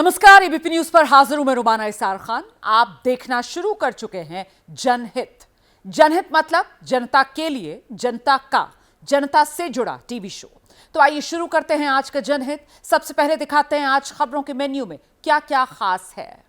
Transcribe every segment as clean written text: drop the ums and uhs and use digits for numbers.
नमस्कार, ABP news पर हाजिर हूं मैं रुबाना इसार खान। आप देखना शुरू कर चुके हैं जनहित। जनहित मतलब जनता के लिए, जनता का, जनता से जुड़ा टीवी शो। तो आइए शुरू करते हैं आज का जनहित। सबसे पहले दिखाते हैं आज खबरों के मेन्यू में क्या क्या खास है।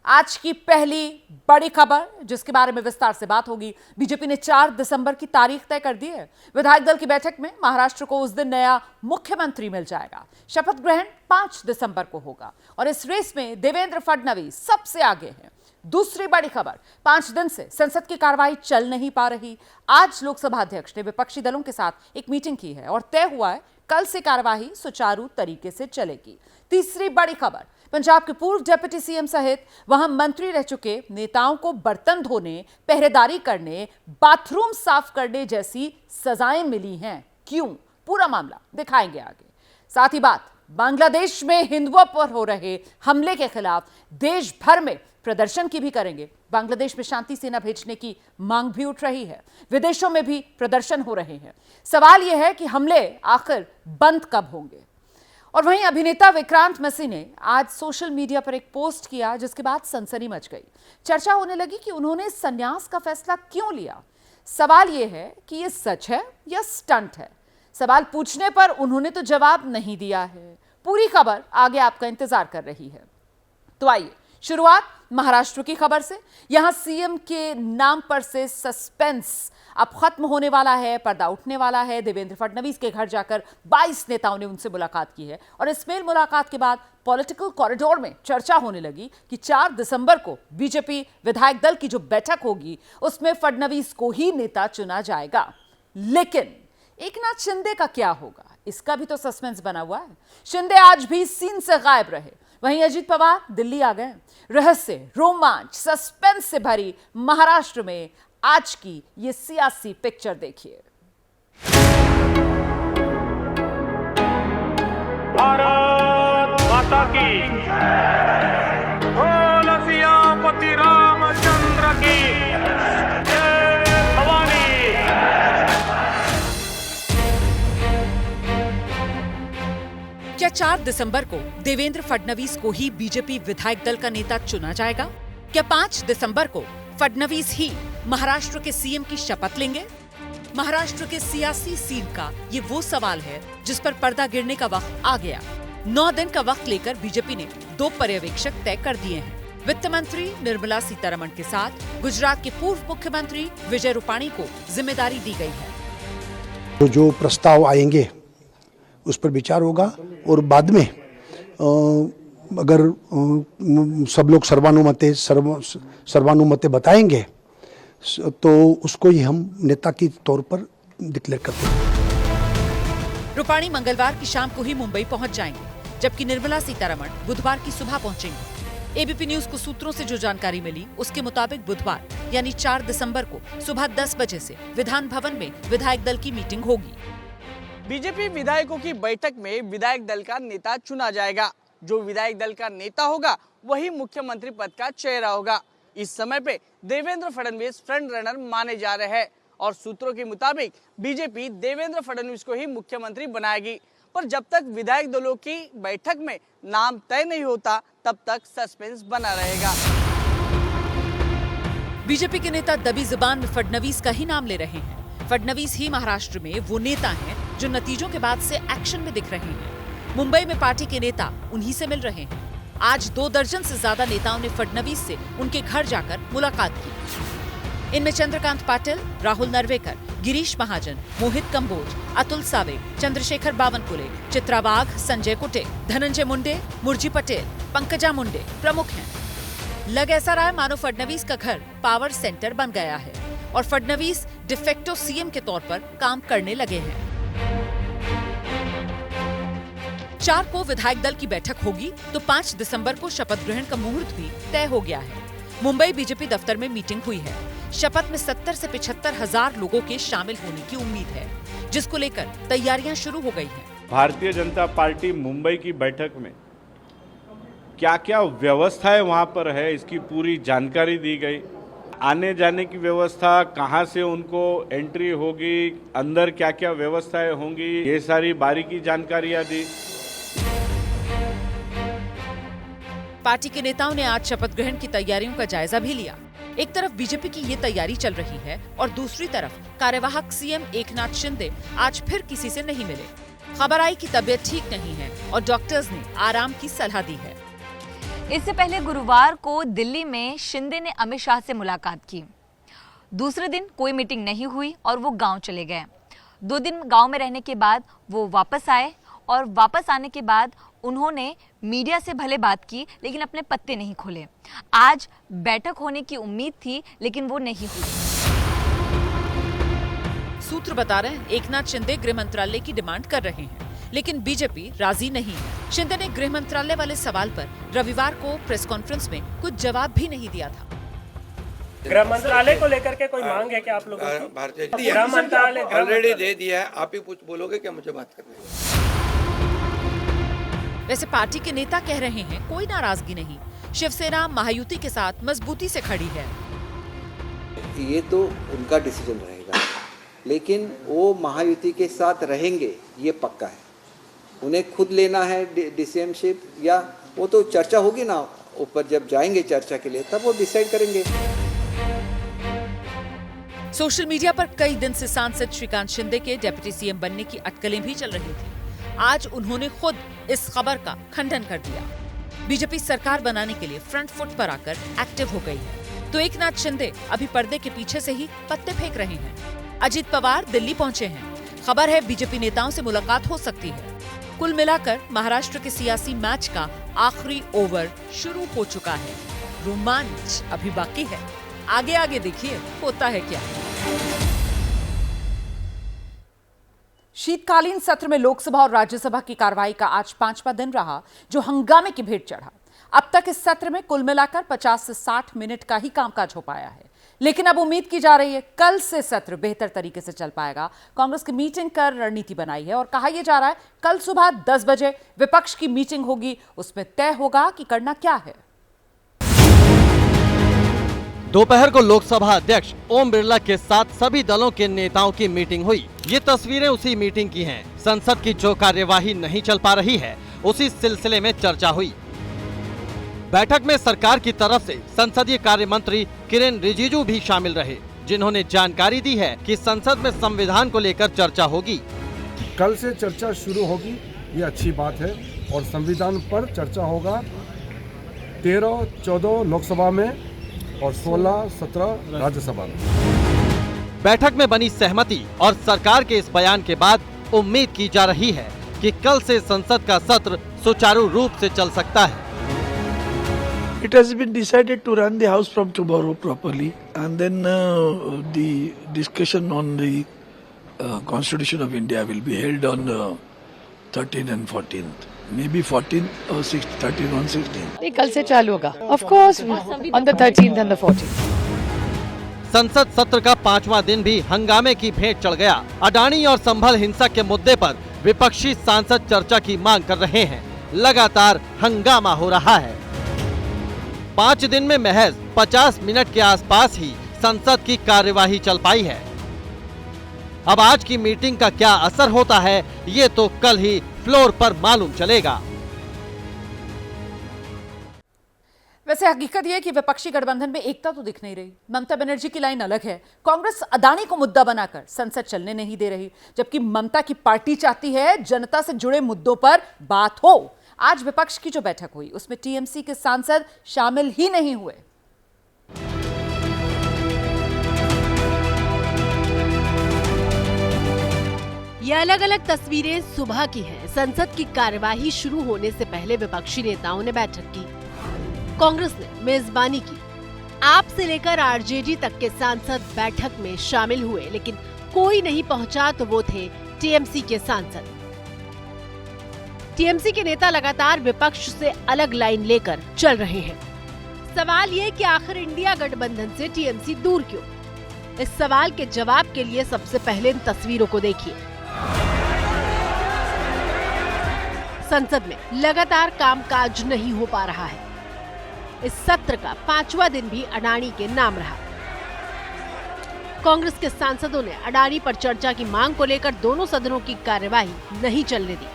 आज की पहली बड़ी खबर जिसके बारे में विस्तार से बात होगी, बीजेपी ने 4 दिसंबर की तारीख तय कर दी है। विधायक दल की बैठक में महाराष्ट्र को उस दिन नया मुख्यमंत्री मिल जाएगा। शपथ ग्रहण 5 दिसंबर को होगा और इस रेस में देवेंद्र फडणवीस सबसे आगे हैं। दूसरी बड़ी खबर, 5 दिन से संसद की कार्रवाई चल नहीं पा रही। आज लोकसभा अध्यक्ष ने विपक्षी दलों के साथ एक मीटिंग की है और तय हुआ है कल से कार्यवाही सुचारू तरीके से चलेगी। तीसरी बड़ी खबर, पंजाब के पूर्व डिप्टी सीएम सहित वहां मंत्री रह चुके नेताओं को बर्तन धोने, पहरेदारी करने, बाथरूम साफ करने जैसी सजाएं मिली हैं। क्यों? पूरा मामला दिखाएंगे आगे। साथ ही बात बांग्लादेश में हिंदुओं पर हो रहे हमले के खिलाफ देश भर में प्रदर्शन की भी करेंगे। बांग्लादेश में शांति सेना भेजने की मांग भी उठ रही है। विदेशों में भी प्रदर्शन हो रहे हैं। सवाल यह है कि हमले आखिर बंद कब होंगे। और वहीं अभिनेता विक्रांत मैसी ने आज सोशल मीडिया पर एक पोस्ट किया जिसके बाद सनसनी मच गई। चर्चा होने लगी कि उन्होंने संन्यास का फैसला क्यों लिया। सवाल यह है कि यह सच है या स्टंट है। सवाल पूछने पर उन्होंने तो जवाब नहीं दिया है। पूरी खबर आगे आपका इंतजार कर रही है। तो आइए शुरुआत महाराष्ट्र की खबर से। यहां सीएम के नाम पर से सस्पेंस अब खत्म होने वाला है, पर्दा उठने वाला है। देवेंद्र फडणवीस के घर जाकर 22 नेताओं ने उनसे मुलाकात की है और इस मेल मुलाकात के बाद पॉलिटिकल कॉरिडोर में चर्चा होने लगी कि 4 दिसंबर को बीजेपी विधायक दल की जो बैठक होगी उसमें फडणवीस को ही नेता चुना जाएगा। लेकिन एकनाथ शिंदे का क्या होगा, इसका भी तो सस्पेंस बना हुआ है। शिंदे आज भी सीन से गायब रहे। वहीं अजित पवार दिल्ली आ गए। रहस्य, रोमांच, सस्पेंस से भरी महाराष्ट्र में आज की ये सियासी पिक्चर देखिए। भारत माता की बोल सियापति रामचंद्र की जय भवानी। क्या 4 दिसंबर को देवेंद्र फडणवीस को ही बीजेपी विधायक दल का नेता चुना जाएगा? क्या 5 दिसंबर को फडणवीस ही महाराष्ट्र के सीएम की शपथ लेंगे? महाराष्ट्र के सियासी सीन का ये वो सवाल है जिस पर पर्दा गिरने का वक्त आ गया। 9 दिन का वक्त लेकर बीजेपी ने 2 पर्यवेक्षक तय कर दिए हैं। वित्त मंत्री निर्मला सीतारमण के साथ गुजरात के पूर्व मुख्यमंत्री विजय रूपाणी को जिम्मेदारी दी गई है। तो जो प्रस्ताव आएंगे उस पर विचार होगा और बाद में अगर सब लोग सर्वानुमते बताएंगे तो उसको ही हम नेता की तौर पर डिक्लेयर करते हैं। रूपाणी मंगलवार की शाम को ही मुंबई पहुंच जाएंगे, जबकि निर्मला सीतारमण बुधवार की सुबह पहुंचेंगी। एबीपी न्यूज को सूत्रों से जो जानकारी मिली उसके मुताबिक बुधवार यानी 4 दिसंबर को सुबह 10 बजे से विधान भवन में विधायक दल की मीटिंग होगी। बीजेपी विधायकों की बैठक में विधायक दल का नेता चुना जाएगा। जो विधायक दल का नेता होगा वही मुख्यमंत्री पद का चेहरा होगा। इस समय पे देवेंद्र फडणवीस फ्रंट रनर माने जा रहे हैं और सूत्रों के मुताबिक बीजेपी देवेंद्र फडणवीस को ही मुख्यमंत्री बनाएगी। पर जब तक विधायक दलों की बैठक में नाम तय नहीं होता तब तक सस्पेंस बना रहेगा। बीजेपी के नेता दबी जुबान में फडणवीस का ही नाम ले रहे हैं। फडणवीस ही महाराष्ट्र में वो नेता हैं जो नतीजों के बाद से एक्शन में दिख रहे हैं। मुंबई में पार्टी के नेता उन्हीं से मिल रहे हैं। आज 2 दर्जन से ज्यादा नेताओं ने फडणवीस से उनके घर जाकर मुलाकात की। इनमें चंद्रकांत पाटिल, राहुल नरवेकर, गिरीश महाजन, मोहित कंबोज, अतुल सावे, चंद्रशेखर बावनकुले, चित्रा वाघ, संजय कुटे, धनंजय मुंडे, मुरजी पटेल, पंकजा मुंडे प्रमुख हैं। लग ऐसा रहा है मानो फडणवीस का घर पावर सेंटर बन गया है और फडणवीस डिफेक्टो सीएम के तौर पर काम करने लगे हैं। 4 को विधायक दल की बैठक होगी तो 5 दिसंबर को शपथ ग्रहण का मुहूर्त भी तय हो गया है। मुंबई बीजेपी दफ्तर में मीटिंग हुई है। शपथ में 70 से 75 हजार लोगों के शामिल होने की उम्मीद है, जिसको लेकर तैयारियां शुरू हो गई हैं। भारतीय जनता पार्टी मुंबई की बैठक में क्या क्या व्यवस्थाएं वहां पर है इसकी पूरी जानकारी दी गई। आने जाने की व्यवस्था, कहां से उनको एंट्री होगी, अंदर क्या क्या व्यवस्थाएं होंगी, ये सारी बारीकी जानकारियां दी। पार्टी के नेताओं ने आज शपथ ग्रहण की तैयारियों का जायजा भी लिया। एक तरफ बीजेपी की ये तैयारी चल रही है और दूसरी तरफ कार्यवाहक सीएम एकनाथ शिंदे आज फिर किसी से नहीं मिले। खबर आई कि तबीयत ठीक नहीं है और डॉक्टर्स ने आराम की सलाह दी है। इससे पहले गुरुवार को दिल्ली में शिंदे ने अमित शाह से मुलाकात की। दूसरे दिन कोई मीटिंग नहीं हुई और वो गांव चले गए। 2 दिन गांव में रहने के बाद वो वापस आए और वापस आने के बाद उन्होंने मीडिया से भले बात की लेकिन अपने पत्ते नहीं खोले। आज बैठक होने की उम्मीद थी लेकिन वो नहीं हुई। सूत्र बता रहे हैं एकनाथ शिंदे गृह मंत्रालय की डिमांड कर रहे हैं लेकिन बीजेपी राजी नहीं है। शिंदे ने गृह मंत्रालय वाले सवाल पर रविवार को प्रेस कॉन्फ्रेंस में कुछ जवाब भी नहीं दिया था। गृह मंत्रालय को लेकर के कोई मांग है क्या आप लोगों की? भारतीय गृह मंत्रालय ऑलरेडी दे दिया है, आप ही कुछ बोलोगे क्या मुझे बात करने में? वैसे पार्टी के नेता कह रहे हैं कोई नाराजगी नहीं, शिवसेना महायुति के साथ मजबूती से खड़ी है। ये तो उनका डिसीजन रहेगा, लेकिन वो महायुति के साथ रहेंगे ये पक्का है। उन्हें खुद लेना है डीसीएमशिप या वो तो चर्चा होगी ना ऊपर, जब जाएंगे चर्चा के लिए तब वो डिसाइड करेंगे। सोशल मीडिया पर कई दिन से सांसद श्रीकांत शिंदे के डिप्टी सीएम बनने की अटकलें भी चल रही थी। आज उन्होंने खुद इस खबर का खंडन कर दिया। बीजेपी सरकार बनाने के लिए फ्रंट फुट पर आकर एक्टिव हो गई है, तो एकनाथ शिंदे अभी पर्दे के पीछे से ही पत्ते फेंक रहे हैं। अजित पवार दिल्ली पहुंचे हैं। खबर है बीजेपी नेताओं से मुलाकात हो सकती है। कुल मिलाकर महाराष्ट्र के सियासी मैच का आखिरी ओवर शुरू हो चुका है। रोमांच अभी बाकी है। आगे आगे देखिए होता है क्या। शीतकालीन सत्र में लोकसभा और राज्यसभा की कार्रवाई का आज 5वां दिन रहा, जो हंगामे की भेंट चढ़ा। अब तक इस सत्र में कुल मिलाकर 50 से 60 मिनट का ही कामकाज हो पाया है, लेकिन अब उम्मीद की जा रही है कल से सत्र बेहतर तरीके से चल पाएगा। कांग्रेस की मीटिंग कर रणनीति बनाई है और कहा यह जा रहा है कल सुबह 10 बजे विपक्ष की मीटिंग होगी, उसमें तय होगा कि करना क्या है। दोपहर को लोकसभा अध्यक्ष ओम बिरला के साथ सभी दलों के नेताओं की मीटिंग हुई। ये तस्वीरें उसी मीटिंग की हैं। संसद की जो कार्यवाही नहीं चल पा रही है उसी सिलसिले में चर्चा हुई। बैठक में सरकार की तरफ से संसदीय कार्य मंत्री किरेन रिजिजू भी शामिल रहे, जिन्होंने जानकारी दी है कि संसद में संविधान को लेकर चर्चा होगी। कल से चर्चा शुरू होगी, ये अच्छी बात है, और संविधान पर चर्चा होगा 13-14 लोकसभा में और 16-17 राज्यसभा में। बैठक में बनी सहमति और सरकार के इस बयान के बाद उम्मीद की जा रही है कि कल से संसद का सत्र सुचारू रूप से चल सकता है। It has been decided to run the house from tomorrow properly, and then the discussion on the Constitution of India will be held on 13th and 14th. Maybe 14th or 13th and 16th. नहीं, कल से चालू होगा. Of course, on the 13th and the 14th. संसद सत्र का 5वां दिन भी हंगामे की भेंट चढ़ गया। अडानी और संभल हिंसा के मुद्दे पर विपक्षी सांसद चर्चा की मांग कर रहे हैं। लगातार हंगामा हो रहा है। 5 दिन में महज 50 मिनट के आसपास ही संसद की कार्यवाही चल पाई है। अब आज की मीटिंग का क्या असर होता है, ये तो कल ही फ्लोर पर मालूम चलेगा। वैसे हकीकत यह है कि विपक्षी गठबंधन में एकता तो दिख नहीं रही। ममता बनर्जी की लाइन अलग है। कांग्रेस अडानी को मुद्दा बनाकर संसद चलने नहीं दे रही, जबकि ममता की पार्टी चाहती है जनता से जुड़े मुद्दों पर बात हो। आज विपक्ष की जो बैठक हुई उसमें टीएमसी के सांसद शामिल ही नहीं हुए। ये अलग अलग तस्वीरें सुबह की हैं। संसद की कार्यवाही शुरू होने से पहले विपक्षी नेताओं ने बैठक की। कांग्रेस ने मेजबानी की। आप से लेकर आरजेडी तक के सांसद बैठक में शामिल हुए, लेकिन कोई नहीं पहुंचा तो वो थे टीएमसी के सांसद। टीएमसी के नेता लगातार विपक्ष से अलग लाइन लेकर चल रहे हैं। सवाल ये कि आखिर इंडिया गठबंधन से टीएमसी दूर क्यों? इस सवाल के जवाब के लिए सबसे पहले इन तस्वीरों को देखिए। संसद में लगातार कामकाज नहीं हो पा रहा है। इस सत्र का 5वां दिन भी अडानी के नाम रहा। कांग्रेस के सांसदों ने अडानी पर चर्चा की मांग को लेकर दोनों सदनों की कार्यवाही नहीं चलने दी।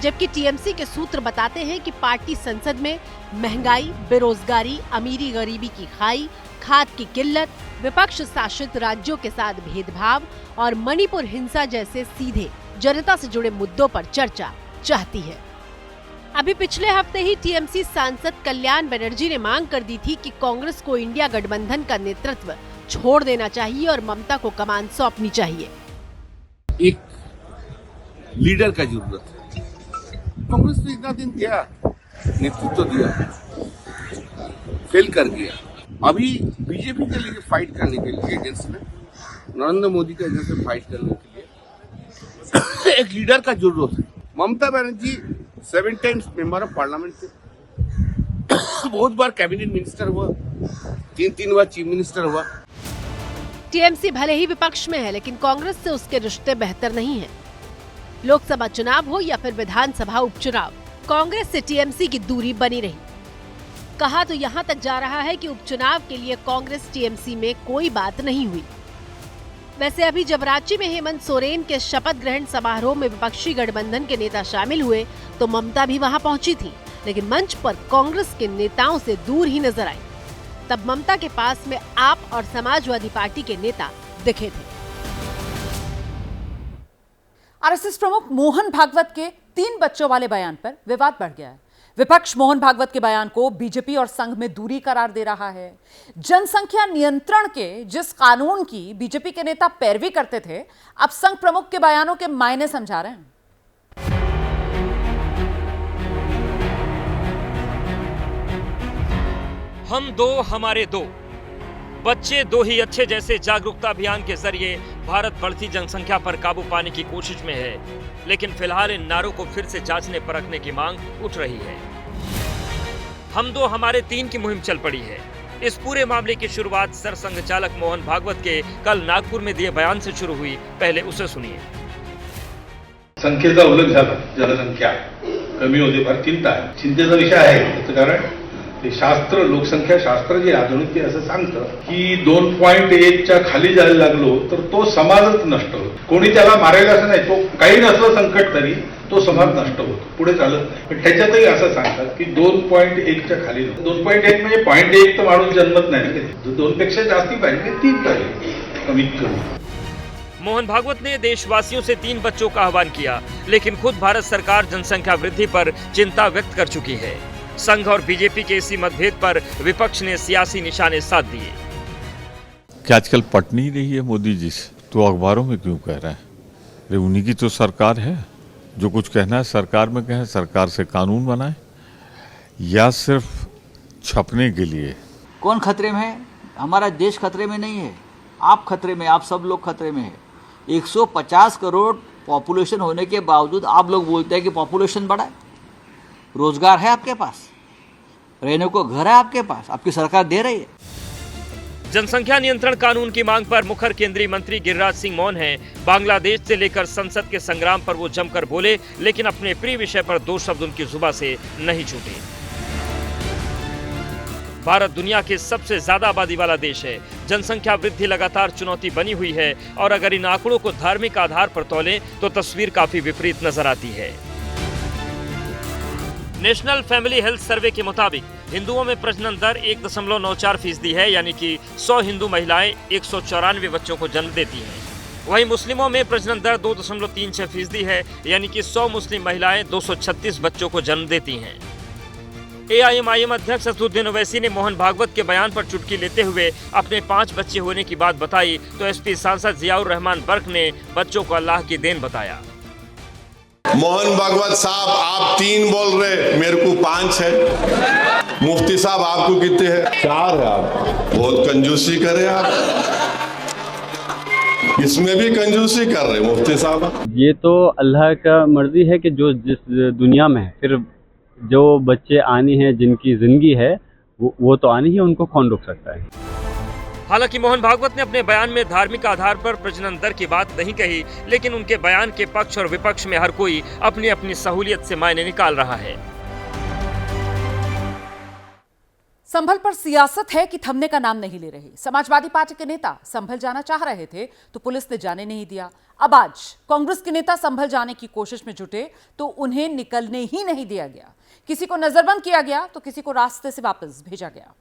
जबकि टीएमसी के सूत्र बताते हैं कि पार्टी संसद में महंगाई, बेरोजगारी, अमीरी गरीबी की खाई, खाद की किल्लत, विपक्ष शासित राज्यों के साथ भेदभाव और मणिपुर हिंसा जैसे सीधे जनता से जुड़े मुद्दों पर चर्चा चाहती है। अभी पिछले हफ्ते ही टीएमसी सांसद कल्याण बनर्जी ने मांग कर दी थी कि कांग्रेस को इंडिया गठबंधन का नेतृत्व छोड़ देना चाहिए और ममता को कमान सौंपनी चाहिए। एक लीडर का जरूरत है। कांग्रेस ने इतना दिन किया, नेतृत्व दिया, फेल कर गया। अभी बीजेपी के लिए फाइट करने के लिए अगेंस्ट में, नरेंद्र मोदी के अगेंस्ट फाइट करने के लिए एक लीडर का जरूरत है। Mamata Banerjee 7 times member of parliament थे, बहुत बार कैबिनेट मिनिस्टर हुआ, 3 बार चीफ मिनिस्टर हुआ। टीएमसी भले ही विपक्ष में है, लेकिन कांग्रेस से उसके रिश्ते बेहतर नहीं हैं। लोकसभा चुनाव हो या फिर विधानसभा उपचुनाव, कांग्रेस से टीएमसी की दूरी बनी रही। कहा तो यहाँ तक जा रहा है कि उपचुनाव के लिए कांग्रेस टीएमसी में कोई बात नहीं हुई। वैसे अभी जब रांची में हेमंत सोरेन के शपथ ग्रहण समारोह में विपक्षी गठबंधन के नेता शामिल हुए तो ममता भी वहां पहुंची थी, लेकिन मंच पर कांग्रेस के नेताओं से दूर ही नजर आई। तब ममता के पास में आप और समाजवादी पार्टी के नेता दिखे थे। आरएसएस प्रमुख मोहन भागवत के 3 बच्चों वाले बयान पर विवाद बढ़ गया है। विपक्ष मोहन भागवत के बयान को बीजेपी और संघ में दूरी करार दे रहा है। जनसंख्या नियंत्रण के जिस कानून की बीजेपी के नेता पैरवी करते थे, अब संघ प्रमुख के बयानों के मायने समझा रहे हैं। हम दो हमारे दो, बच्चे दो ही अच्छे जैसे जागरूकता अभियान के जरिए भारत बढ़ती जनसंख्या पर काबू पाने की कोशिश में है, लेकिन फिलहाल इन नारों को फिर से जांचने परखने की मांग उठ रही है। हम दो हमारे 3 की मुहिम चल पड़ी है। इस पूरे मामले की शुरुआत सरसंघ चालक मोहन भागवत के कल नागपुर में दिए बयान से शुरू हुई। पहले उसे सुनिए। संख्येचा उल्लेख झाला, जनसंख्या कमी होते फार चिंता आहे, चिंतेचा विषय आहे। त्याचं कारण ते शास्त्र, लोकसंख्या शास्त्र जे आधुनिक ते असं सांगतं की 2.1च्या खाली जायला लागलो तर तो समाजच नष्ट होतो। कोणी त्याला मारेल असं नाही, तो काही नसलं संकट तरी तो समाज नष्ट होतो, पुढे चालत नाही। पण त्याच्यातही असं सांगतात की 2.1च्या खाली, 2.1 म्हणजे 0.1 तर माणूस जन्मत नाही ना, 2 पेक्षा जास्ती पाहिजे, 3 पाहिजे कमीत कमी। मोहन भागवत ने देशवासियों से 3 बच्चों का आह्वान किया, लेकिन खुद भारत सरकार जनसंख्या वृद्धि पर चिंता व्यक्त कर चुकी है। संघ और बीजेपी के इसी मतभेद पर विपक्ष ने सियासी निशाने साध दिए। क्या आजकल पट नहीं रही है मोदी जी से, तो अखबारों में क्यों कह रहे हैं? अरे उन्हीं की तो सरकार है, जो कुछ कहना है सरकार में कहें, सरकार से कानून बनाए, या सिर्फ छपने के लिए? कौन खतरे में है? हमारा देश खतरे में नहीं है, आप खतरे में, आप सब लोग खतरे में है। 150 करोड़ पॉपुलेशन होने के बावजूद आप लोग बोलते हैं कि पॉपुलेशन बढ़ा है। रोजगार है आपके पास, रहने को घर है आपके पास, आपकी सरकार दे रही है। जनसंख्या नियंत्रण कानून की मांग पर मुखर केंद्रीय मंत्री गिरिराज सिंह मौन हैं। बांग्लादेश से लेकर संसद के संग्राम पर वो जमकर बोले, लेकिन अपने प्रिय विषय पर 2 शब्द उनकी जुबान से नहीं छूटे। भारत दुनिया के सबसे ज्यादा आबादी वाला देश है। जनसंख्या वृद्धि लगातार चुनौती बनी हुई है और अगर इन आंकड़ों को धार्मिक आधार पर तौलें तो तस्वीर काफी विपरीत नजर आती है। नेशनल फैमिली हेल्थ सर्वे के मुताबिक हिंदुओं में प्रजनन दर 1.94% है, यानी कि 100 हिंदू महिलाएं 194 बच्चों को जन्म देती हैं। वहीं मुस्लिमों में प्रजनन दर 2.36% है, यानी कि 100 मुस्लिम महिलाएं 236 बच्चों को जन्म देती हैं। AIMIM अध्यक्ष असदुद्दीन ओवैसी ने मोहन भागवत के बयान पर चुटकी लेते हुए अपने 5 बच्चे होने की बात बताई, तो SP सांसद जियाउर रहमान बर्क ने बच्चों को अल्लाह की देन बताया। मोहन भागवत साहब आप 3 बोल रहे, मेरे को 5 है। मुफ्ती साहब आपको कितने हैं? 4 है। आप बहुत कंजूसी करे, आप इसमें भी कंजूसी कर रहे मुफ्ती साहब। ये तो अल्लाह का मर्जी है कि जो जिस दुनिया में है, फिर जो बच्चे आनी है, जिनकी जिंदगी है, वो तो आनी ही, उनको कौन रोक सकता है। हालांकि मोहन भागवत ने अपने बयान में धार्मिक आधार पर प्रजनन दर की बात नहीं कही, लेकिन उनके बयान के पक्ष और विपक्ष में हर कोई अपनी अपनी सहूलियत से मायने निकाल रहा है। संभल पर सियासत है कि थमने का नाम नहीं ले रही। समाजवादी पार्टी के नेता संभल जाना चाह रहे थे तो पुलिस ने जाने नहीं दिया। अब आज कांग्रेस के नेता संभल जाने की कोशिश में जुटे तो उन्हें निकलने ही नहीं दिया गया। किसी को नजरबंद किया गया तो किसी को रास्ते से वापस भेजा गया।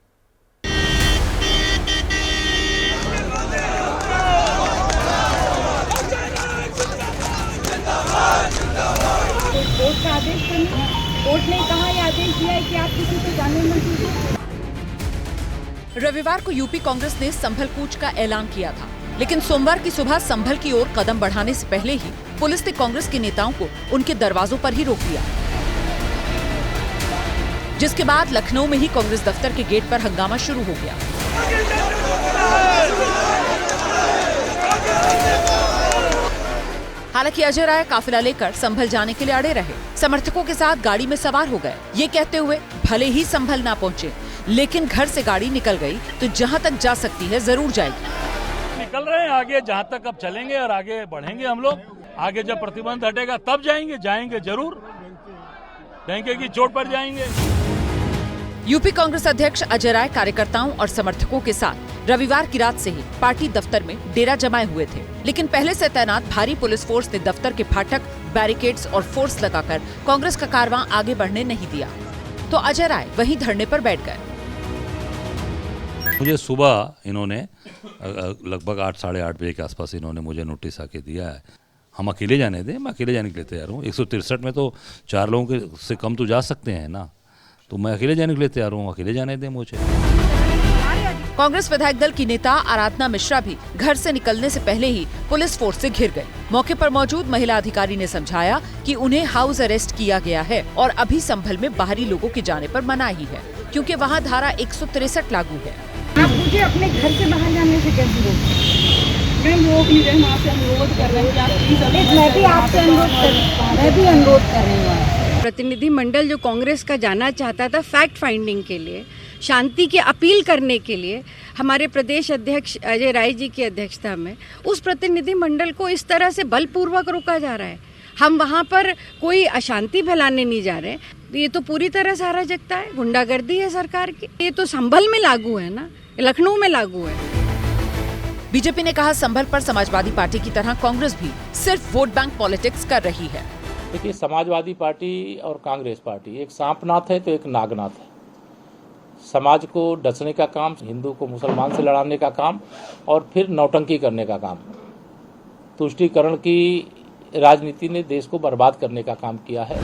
कोर्ट का आदेश कोर्ट ने कहा यह आदेश दिया है कि आप किसी को जाने मत दीजिए। रविवार को यूपी कांग्रेस ने संभल कूच का ऐलान किया था, लेकिन सोमवार की सुबह संभल की ओर कदम बढ़ाने से पहले ही पुलिस ने कांग्रेस के नेताओं को उनके दरवाजों पर ही रोक दिया, जिसके बाद लखनऊ में ही कांग्रेस दफ्तर के गेट पर हंगामा शुरू हो गया। हालांकि अजय राय काफिला लेकर संभल जाने के लिए अड़े रहे। समर्थकों के साथ गाड़ी में सवार हो गए, ये कहते हुए भले ही संभल ना पहुंचे लेकिन घर से गाड़ी निकल गई तो जहां तक जा सकती है जरूर जाएगी। निकल रहे हैं आगे, जहां तक अब चलेंगे और आगे बढ़ेंगे हम लोग। आगे जब प्रतिबंध हटेगा तब जाएंगे जरूर, डंके की चोट पर जाएंगे। यूपी कांग्रेस अध्यक्ष अजय राय कार्यकर्ताओं और समर्थकों के साथ रविवार की रात से ही पार्टी दफ्तर में डेरा जमाए हुए थे, लेकिन पहले से तैनात भारी पुलिस फोर्स ने दफ्तर के फाटक, बैरिकेड्स और फोर्स लगाकर कांग्रेस का कारवां आगे बढ़ने नहीं दिया, तो अजय राय वहीं धरने पर बैठ गए। मुझे सुबह इन्होंने लगभग 8 साढ़े 8 बजे के आसपास इन्होंने मुझे नोटिस आके दिया है, हम अकेले जाने दें। मैं अकेले जाने के लिए तैयार हूँ। 163 में तो 4 लोगों के से कम तो जा सकते हैं ना, तो मैं अकेले जाने के लिए तैयार हूँ, अकेले जाने दें मुझे। कांग्रेस विधायक दल की नेता आराधना मिश्रा भी घर से निकलने से पहले ही पुलिस फोर्स से घिर गए। मौके पर मौजूद महिला अधिकारी ने समझाया कि उन्हें हाउस अरेस्ट किया गया है और अभी संभल में बाहरी लोगों के जाने पर मनाही है, क्योंकि वहां धारा 163 लागू है। आप मुझे अपने घर से बाहर जाने से कैसे रोक? मैं रोक नहीं रहे, आपसे अनुरोध कर रहे हैं। मैं भी आपसे अनुरोध कर रही हूँ। प्रतिनिधि मंडल जो कांग्रेस का जाना चाहता था फैक्ट फाइंडिंग के लिए, शांति की अपील करने के लिए, हमारे प्रदेश अध्यक्ष अजय राय जी की अध्यक्षता में उस प्रतिनिधि मंडल को इस तरह से बलपूर्वक रोका जा रहा है। हम वहाँ पर कोई अशांति फैलाने नहीं जा रहे। ये तो पूरी तरह से अराजकता है, गुंडागर्दी है सरकार की। ये तो संभल में लागू है ना, लखनऊ में लागू है। बीजेपी ने कहा संभल पर समाजवादी पार्टी की तरह कांग्रेस भी सिर्फ वोट बैंक पॉलिटिक्स कर रही है। देखिए, समाजवादी पार्टी और कांग्रेस पार्टी एक सांपनाथ है तो एक नागनाथ है। समाज को डसने का काम, हिंदू को मुसलमान से लड़ाने का काम और फिर नौटंकी करने का काम, तुष्टीकरण की राजनीति ने देश को बर्बाद करने का काम किया है।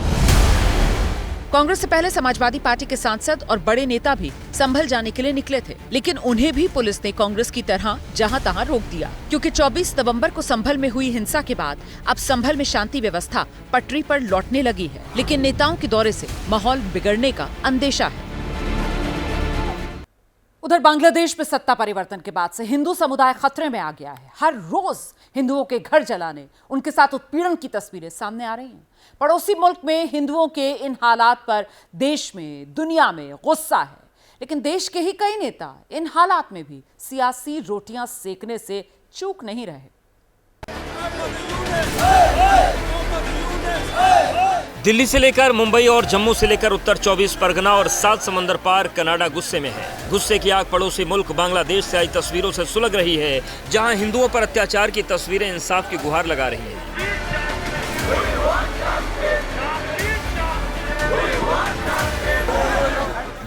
कांग्रेस से पहले समाजवादी पार्टी के सांसद और बड़े नेता भी संभल जाने के लिए निकले थे, लेकिन उन्हें भी पुलिस ने कांग्रेस की तरह जहां तहां रोक दिया, क्योंकि 24 नवंबर को संभल में हुई हिंसा के बाद अब संभल में शांति व्यवस्था पटरी पर लौटने लगी है, लेकिन नेताओं के दौरे से माहौल बिगड़ने का अंदेशा है। उधर बांग्लादेश में सत्ता परिवर्तन के बाद से हिंदू समुदाय खतरे में आ गया है। हर रोज हिंदुओं के घर जलाने, उनके साथ उत्पीड़न की तस्वीरें सामने आ रही हैं। पड़ोसी मुल्क में हिंदुओं के इन हालात पर देश में, दुनिया में गुस्सा है, लेकिन देश के ही कई नेता इन हालात में भी सियासी रोटियां सेकने से चूक नहीं रहे। दिल्ली से लेकर मुंबई और जम्मू से लेकर उत्तर 24 परगना और 7 समंदर पार कनाडा गुस्से में है। गुस्से की आग पड़ोसी मुल्क बांग्लादेश से आई तस्वीरों से सुलग रही है, जहां हिंदुओं पर अत्याचार की तस्वीरें इंसाफ की गुहार लगा रही हैं।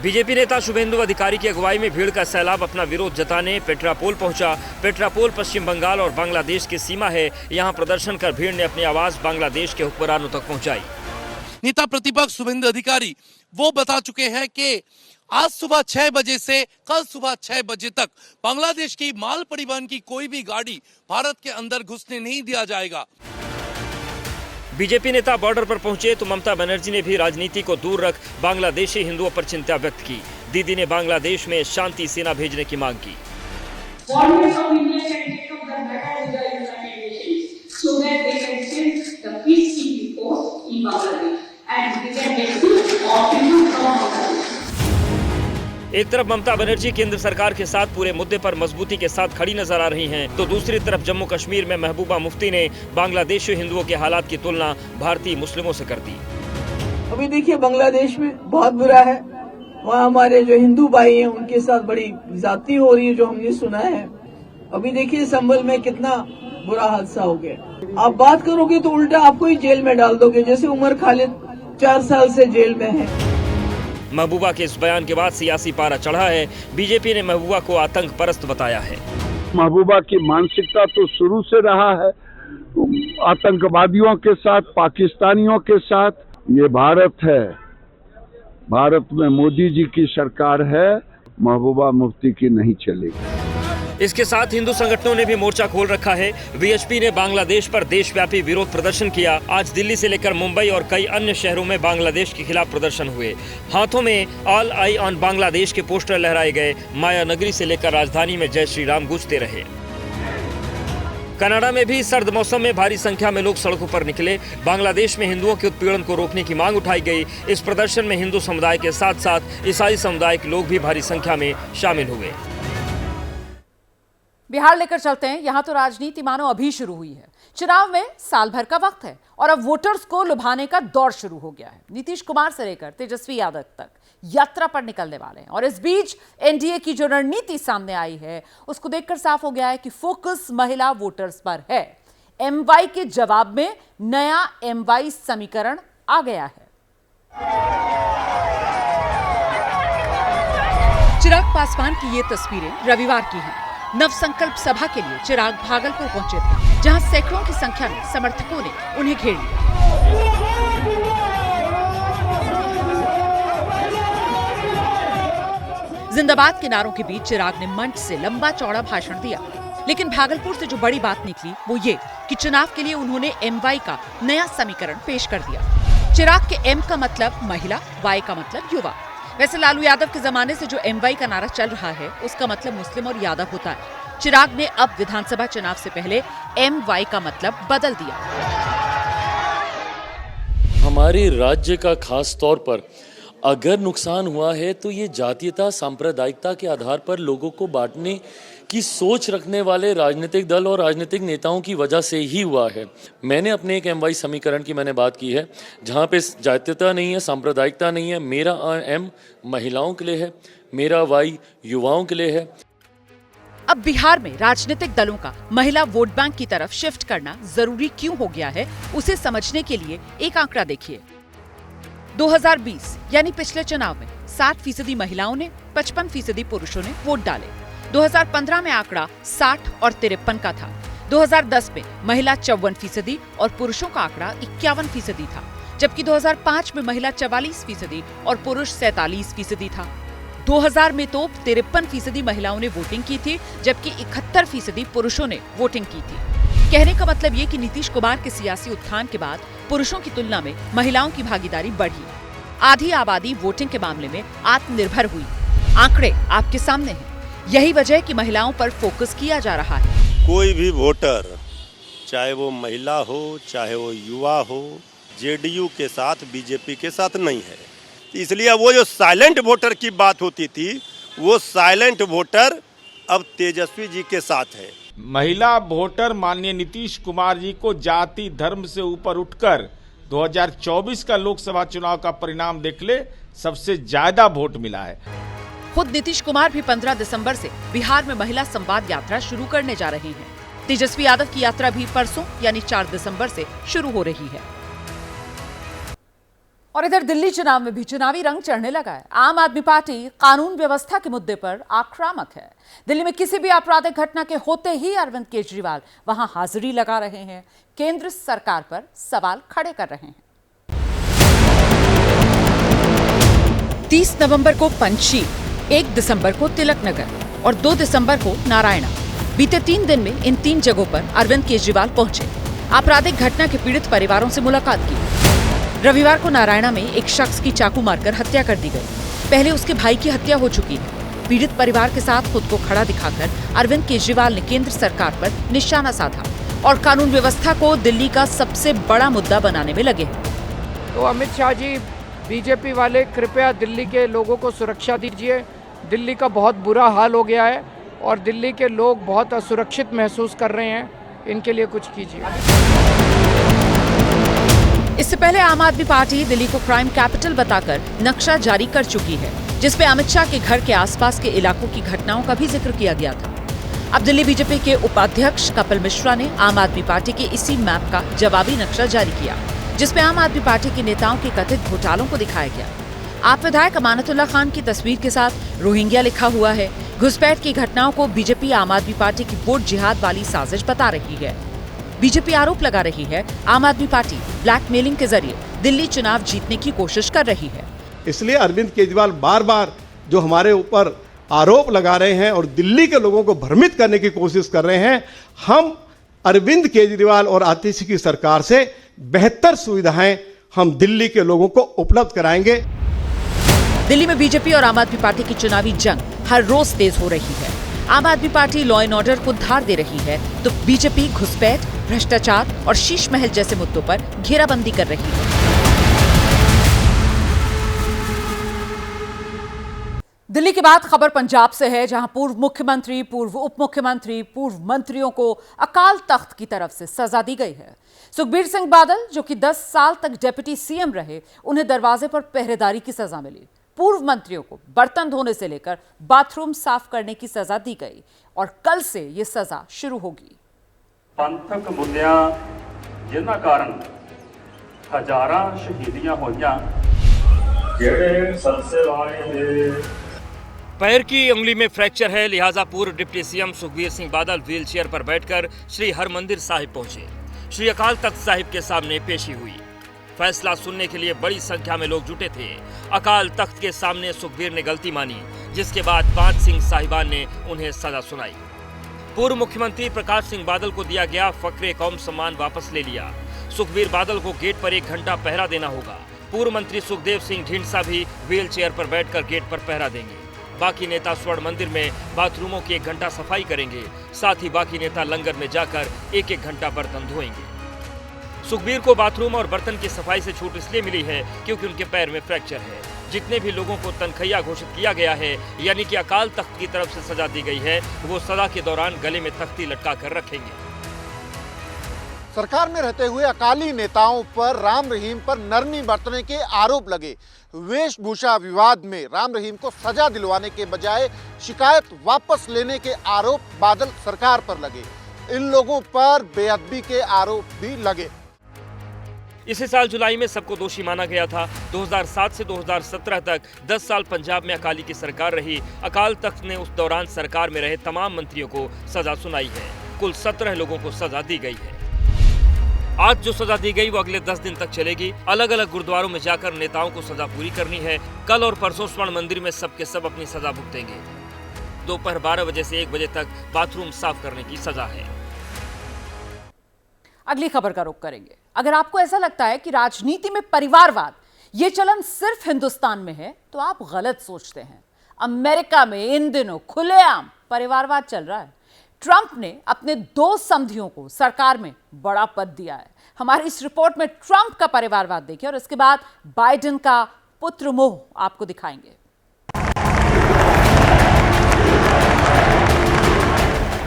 बीजेपी नेता शुभेंदु अधिकारी की अगुवाई में भीड़ का सैलाब अपना विरोध जताने पेट्रापोल पहुंचा। पेट्रापोल पश्चिम बंगाल और बांग्लादेश की सीमा है। यहां प्रदर्शन कर भीड़ ने अपनी आवाज बांग्लादेश के हुक्मरानों तक पहुंचाई। नेता प्रतिपक्ष शुभेंदु अधिकारी वो बता चुके हैं कि आज सुबह 6 बजे से कल सुबह 6 बजे तक बांग्लादेश की माल परिवहन की कोई भी गाड़ी भारत के अंदर घुसने नहीं दिया जाएगा। बीजेपी नेता बॉर्डर पर पहुंचे तो ममता बनर्जी ने भी राजनीति को दूर रख बांग्लादेशी हिंदुओं पर चिंता व्यक्त की। दीदी ने बांग्लादेश में शांति सेना भेजने की मांग की। एक तरफ ममता बनर्जी केंद्र सरकार के साथ पूरे मुद्दे पर मजबूती के साथ खड़ी नजर आ रही हैं, तो दूसरी तरफ जम्मू कश्मीर में महबूबा मुफ्ती ने बांग्लादेशी हिंदुओं के हालात की तुलना भारतीय मुस्लिमों से कर दी। अभी देखिए बांग्लादेश में बहुत बुरा है, वहाँ हमारे जो हिंदू भाई हैं उनके साथ बड़ी ज्यादती हो रही है, जो हमने सुना है। अभी देखिए संभल में कितना बुरा हादसा हो गया। आप बात करोगे तो उल्टा आपको ही जेल में डाल दोगे, जैसे उमर खालिद 4 साल से जेल में है। महबूबा के इस बयान के बाद सियासी पारा चढ़ा है। बीजेपी ने महबूबा को आतंक परस्त बताया है। महबूबा की मानसिकता तो शुरू से रहा है आतंकवादियों के साथ, पाकिस्तानियों के साथ। ये भारत है, भारत में मोदी जी की सरकार है, महबूबा मुफ्ती की नहीं चलेगी। इसके साथ हिंदू संगठनों ने भी मोर्चा खोल रखा है। वीएचपी ने बांग्लादेश पर देशव्यापी विरोध प्रदर्शन किया। आज दिल्ली से लेकर मुंबई और कई अन्य शहरों में बांग्लादेश के खिलाफ प्रदर्शन हुए। हाथों में ऑल आई ऑन बांग्लादेश के पोस्टर लहराए गए। माया नगरी से लेकर राजधानी में जय श्री राम गूंजते रहे। कनाडा में भी सर्द मौसम में भारी संख्या में लोग सड़कों पर निकले। बांग्लादेश में हिंदुओं के उत्पीड़न को रोकने की मांग उठाई गई। इस प्रदर्शन में हिंदू समुदाय के साथ साथ ईसाई समुदाय के लोग भी भारी संख्या में शामिल हुए। बिहार लेकर चलते हैं। यहां तो राजनीति मानो अभी शुरू हुई है। चुनाव में साल भर का वक्त है और अब वोटर्स को लुभाने का दौर शुरू हो गया है। नीतीश कुमार से लेकर तेजस्वी यादव तक यात्रा पर निकलने वाले हैं और इस बीच एनडीए की जो रणनीति सामने आई है उसको देखकर साफ हो गया है कि फोकस महिला वोटर्स पर है। एमवाई के जवाब में नया एमवाई समीकरण आ गया है। चिराग पासवान की ये तस्वीरें रविवार की हैं। नवसंकल्प सभा के लिए चिराग भागलपुर पहुंचे थे, जहां सैकड़ों की संख्या में समर्थकों ने उन्हें घेर लिया। जिंदाबाद के नारों के बीच चिराग ने मंच से लंबा चौड़ा भाषण दिया, लेकिन भागलपुर से जो बड़ी बात निकली वो ये कि चुनाव के लिए उन्होंने एमवाई का नया समीकरण पेश कर दिया। चिराग के एम का मतलब महिला, वाई का मतलब युवा। वैसे लालू यादव के जमाने से जो एमवाई का नारा चल रहा है उसका मतलब मुस्लिम और यादव होता है। चिराग ने अब विधानसभा चुनाव से पहले एमवाई का मतलब बदल दिया। हमारे राज्य का खास तौर पर अगर नुकसान हुआ है तो ये जातीयता, सांप्रदायिकता के आधार पर लोगों को बांटने की सोच रखने वाले राजनीतिक दल और राजनीतिक नेताओं की वजह से ही हुआ है। मैंने अपने एक एमवाई समीकरण की मैंने बात की है, जहाँ पे जातीयता नहीं है, सांप्रदायिकता नहीं है। मेरा एम महिलाओं के लिए है, मेरा वाई युवाओं के लिए है। अब बिहार में राजनीतिक दलों का महिला वोट बैंक की तरफ शिफ्ट करना जरूरी क्यों हो गया है, उसे समझने के लिए एक आंकड़ा देखिए। 2020 यानी पिछले चुनाव में 60% महिलाओं ने, 55% पुरुषों ने वोट डाले। 2015 में आंकड़ा 60 और 53 का था। 2010 में महिला 54% और पुरुषों का आंकड़ा 51% था, जबकि 2005 में महिला 44% और पुरुष 47% था। 2000 में तो 53% महिलाओं ने वोटिंग की थी, जबकि 71% पुरुषों ने वोटिंग की थी। कहने का मतलब ये कि नीतीश कुमार के सियासी उत्थान के बाद पुरुषों की तुलना में महिलाओं की भागीदारी बढ़ी। आधी आबादी वोटिंग के मामले में आत्मनिर्भर हुई। आंकड़े आपके सामने हैं। यही वजह कि महिलाओं पर फोकस किया जा रहा है। कोई भी वोटर, चाहे वो महिला हो चाहे वो युवा हो, जेडीयू के साथ, बीजेपी के साथ नहीं है। इसलिए वो जो साइलेंट वोटर की बात होती थी, वो साइलेंट वोटर अब तेजस्वी जी के साथ है। महिला वोटर माननीय नीतीश कुमार जी को जाति धर्म से ऊपर उठकर 2024 का लोकसभा चुनाव का परिणाम देख ले, सबसे ज्यादा वोट मिला है। खुद नीतीश कुमार भी 15 दिसंबर से बिहार में महिला संवाद यात्रा शुरू करने जा रहे हैं। तेजस्वी यादव की यात्रा भी परसों यानी 4 दिसंबर से शुरू हो रही है। और इधर दिल्ली चुनाव में भी चुनावी रंग चढ़ने लगा है। आम आदमी पार्टी कानून व्यवस्था के मुद्दे पर आक्रामक है। दिल्ली में किसी भी आपराधिक घटना के होते ही अरविंद केजरीवाल वहां हाजिरी लगा रहे हैं, केंद्र सरकार पर सवाल खड़े कर रहे हैं। 30 नवंबर को पंचशील, 1 दिसंबर को तिलक नगर और 2 दिसंबर को नारायणा। बीते 3 दिन में इन 3 जगहों पर अरविंद केजरीवाल पहुंचे, आपराधिक घटना के पीड़ित परिवारों से मुलाकात की। रविवार को नारायणा में एक शख्स की चाकू मारकर हत्या कर दी गई। पहले उसके भाई की हत्या हो चुकी है। पीड़ित परिवार के साथ खुद को खड़ा दिखाकर अरविंद केजरीवाल ने केंद्र सरकार पर निशाना साधा और कानून व्यवस्था को दिल्ली का सबसे बड़ा मुद्दा बनाने में लगे हैं। तो अमित शाह जी, बीजेपी वाले कृपया दिल्ली के लोगों को सुरक्षा दीजिए। दिल्ली का बहुत बुरा हाल हो गया है और दिल्ली के लोग बहुत असुरक्षित महसूस कर रहे हैं। इनके लिए कुछ कीजिए। इससे पहले आम आदमी पार्टी दिल्ली को क्राइम कैपिटल बताकर नक्शा जारी कर चुकी है। जिसपे अमित शाह के घर के आसपास के इलाकों की घटनाओं का भी जिक्र किया गया था। अब दिल्ली बीजेपी के उपाध्यक्ष कपिल मिश्रा ने आम आदमी पार्टी के इसी मैप का जवाबी नक्शा जारी किया, जिसपे आम आदमी पार्टी के नेताओं के कथित घोटालों को दिखाया गया। आप विधायक अमानतुल्लाह खान की तस्वीर के साथ रोहिंग्या लिखा हुआ है। घुसपैठ की घटनाओं को बीजेपी आम आदमी पार्टी की वोट जिहाद वाली साजिश बता रही है। बीजेपी आरोप लगा रही है आम आदमी पार्टी ब्लैकमेलिंग के जरिए दिल्ली चुनाव जीतने की कोशिश कर रही है। इसलिए अरविंद केजरीवाल बार बार जो हमारे ऊपर आरोप लगा रहे हैं और दिल्ली के लोगों को भ्रमित करने की कोशिश कर रहे हैं, हम अरविंद केजरीवाल और आतिशी की सरकार से बेहतर सुविधाएं हम दिल्ली के लोगों को उपलब्ध कराएंगे। दिल्ली में बीजेपी और आम आदमी पार्टी की चुनावी जंग हर रोज तेज हो रही है। आम आदमी पार्टी लॉ एंड ऑर्डर को धार दे रही है, तो बीजेपी घुसपैठ, भ्रष्टाचार और शीश महल जैसे मुद्दों पर घेराबंदी कर रही है। दिल्ली के बाद खबर पंजाब से है, जहां पूर्व मुख्यमंत्री, पूर्व उप मुख्यमंत्री, पूर्व मंत्रियों को अकाल तख्त की तरफ से सजा दी गई है। सुखबीर सिंह बादल, जो कि 10 साल तक डिप्टी सीएम रहे, उन्हें दरवाजे पर पहरेदारी की सजा मिली। पूर्व मंत्रियों को बर्तन धोने से लेकर बाथरूम साफ करने की सजा दी गई और कल से ये सजा शुरू होगी। पंथक मुद्दों जिन्हां कारण हजारां शहीदियां होईयां, जेड़े सिलसिले वाले पैर की उंगली में फ्रैक्चर है, लिहाजा पूर्व deputy CM Sukhbir Singh Badal wheel chair पर बैठकर श्री हरमंदिर साहिब पहुंचे। श्री अकाल तख्त साहिब के सामने पेशी हुई। फैसला सुनने के लिए बड़ी संख्या में लोग जुटे थे। अकाल तख्त के सामने सुखबीर ने गलती मानी, जिसके बाद 5 सिंह साहिबान ने उन्हें सजा सुनाई। पूर्व मुख्यमंत्री प्रकाश सिंह बादल को दिया गया फखरे कौम सम्मान वापस ले लिया। सुखबीर बादल को गेट पर 1 घंटा पहरा देना होगा। पूर्व मंत्री सुखदेव सिंह ढींढसा भी व्हील चेयर पर बैठकर गेट पर पहरा देंगे। बाकी नेता स्वर्ण मंदिर में बाथरूमों की 1 घंटा सफाई करेंगे। साथ ही बाकी नेता लंगर में जाकर 1-1 घंटा बर्तन धोएंगे। सुखबीर को बाथरूम और बर्तन की सफाई से छूट इसलिए मिली है क्योंकि उनके पैर में फ्रैक्चर है। जितने भी लोगों को तनखैया घोषित किया गया है, यानी कि अकाल तख्त की तरफ से सजा दी गई है, वो सजा के दौरान गले में तख्ती लटका कर रखेंगे। सरकार में रहते हुए अकाली नेताओं पर राम रहीम पर नरमी बरतने के आरोप लगे। वेशभूषा विवाद में राम रहीम को सजा दिलवाने के बजाय शिकायत वापस लेने के आरोप बादल सरकार पर लगे। इन लोगों पर बेअदबी के आरोप भी लगे। इसी साल जुलाई में सबको दोषी माना गया था। 2007 से 2017 तक 10 साल पंजाब में अकाली की सरकार रही। अकाल तख्त ने उस दौरान सरकार में रहे तमाम मंत्रियों को सजा सुनाई है। कुल 17 लोगों को सजा दी गई है। आज जो सजा दी गई वो अगले 10 दिन तक चलेगी। अलग अलग गुरुद्वारों में जाकर नेताओं को सजा पूरी करनी है। कल और परसों स्वर्ण मंदिर में सबके सब अपनी सजा भुगतेंगे। दोपहर 12 बजे से 1 बजे तक बाथरूम साफ करने की सजा है। अगली खबर का रुख करेंगे। अगर आपको ऐसा लगता है कि राजनीति में परिवारवाद ये चलन सिर्फ हिंदुस्तान में है, तो आप गलत सोचते हैं। अमेरिका में इन दिनों खुलेआम परिवारवाद चल रहा है। ट्रंप ने अपने 2 समधियों को सरकार में बड़ा पद दिया है। हमारी इस रिपोर्ट में ट्रंप का परिवारवाद देखिए और इसके बाद बाइडेन का पुत्र मोह आपको दिखाएंगे।